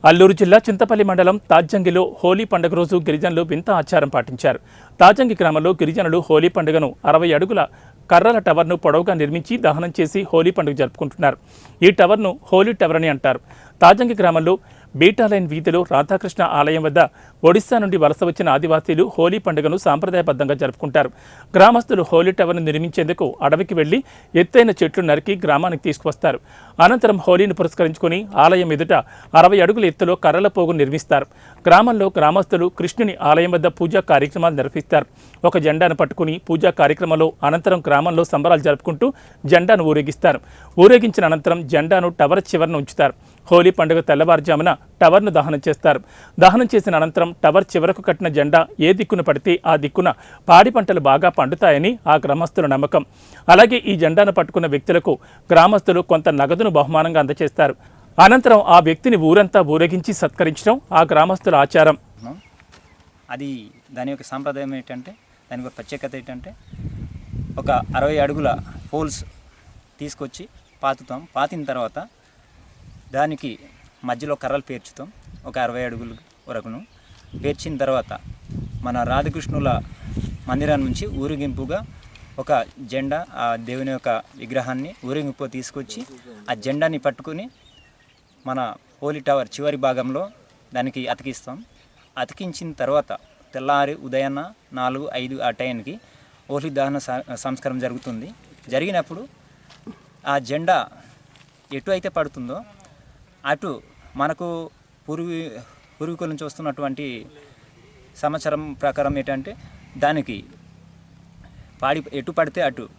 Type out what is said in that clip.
అల్లూరు జిల్లా చింతపల్లి మండలం తాజ్జంగిలో హోలీ పండుగ రోజు గిరిజనులు వింత ఆచారం పాటించారు. తాజ్జంగి గ్రామంలో గిరిజనులు హోలీ పండుగను 60 అడుగుల కర్రల టవర్ను పొడవుగా నిర్మించి దహనం చేసి హోలీ పండుగ జరుపుకుంటున్నారు. ఈ టవర్ను హోలీ టవర్ అని అంటారు. తాజ్జంగి గ్రామంలో బీటాలైన్ వీధిలో రాధాకృష్ణ ఆలయం వద్ద ఒడిశా నుండి వలస వచ్చిన ఆదివాసీలు హోలీ పండుగను సాంప్రదాయబద్ధంగా జరుపుకుంటారు. గ్రామస్తులు హోలీ టవర్ను నిర్మించేందుకు అడవికి వెళ్లి ఎత్తైన చెట్లు నరికి గ్రామానికి తీసుకువస్తారు. అనంతరం హోలీని పురస్కరించుకుని ఆలయం ఎదుట 60 అడుగుల ఎత్తులో కర్రల పోగు నిర్మిస్తారు. గ్రామంలో గ్రామస్తులు కృష్ణుని ఆలయం వద్ద పూజా కార్యక్రమాలు నిర్వహిస్తారు. ఒక జెండాను పట్టుకుని పూజా కార్యక్రమంలో అనంతరం గ్రామంలో సంబరాలు జరుపుకుంటూ జెండాను ఊరేగిస్తారు. ఊరేగించిన అనంతరం జెండాను టవర్ చివరన ఉంచుతారు. హోలీ పండుగ తెల్లవారుజామున టవర్ను దహనం చేస్తారు. దహనం చేసిన అనంతరం టవర్ చివరకు కట్టిన జెండా ఏ దిక్కున పడితే ఆ దిక్కున పాడి పంటలు బాగా పండుతాయని ఆ గ్రామస్తుల నమ్మకం. అలాగే ఈ జెండాను పట్టుకున్న వ్యక్తులకు గ్రామస్తులు కొంత నగదును బహుమానంగా అందజేస్తారు. అనంతరం ఆ వ్యక్తిని ఊరంతా ఊరేగించి సత్కరించడం ఆ గ్రామస్తుల ఆచారం. అది దాని యొక్క సాంప్రదాయం ఏంటంటే, దాని యొక్క ప్రత్యేకత ఏంటంటే, ఒక 60 అడుగుల పోల్స్ తీసుకొచ్చి పాతుతాం. పాతిన తర్వాత దానికి మధ్యలో కర్రలు పేర్చుతాం. ఒక 60 అడుగుల వరకును పేర్చిన తర్వాత మన రాధాకృష్ణుల మందిరం నుంచి ఊరేగింపుగా ఒక జెండా, ఆ దేవుని యొక్క విగ్రహాన్ని ఊరేగింపు తీసుకొచ్చి ఆ జెండాని పట్టుకుని మన హోలీ టవర్ చివరి భాగంలో దానికి అతికిస్తాం. అతికించిన తర్వాత తెల్లారి ఉదయాన్న 4-5 ఆ టైంకి హోలీ దహన సంస్కారం జరుగుతుంది. జరిగినప్పుడు ఆ జెండా ఎటు అయితే పడుతుందో అటు మనకు పూర్వీకుల నుంచి వస్తున్నటువంటి సమాచారం ప్రకారం ఏంటంటే, దానికి ఎటు పడితే అటు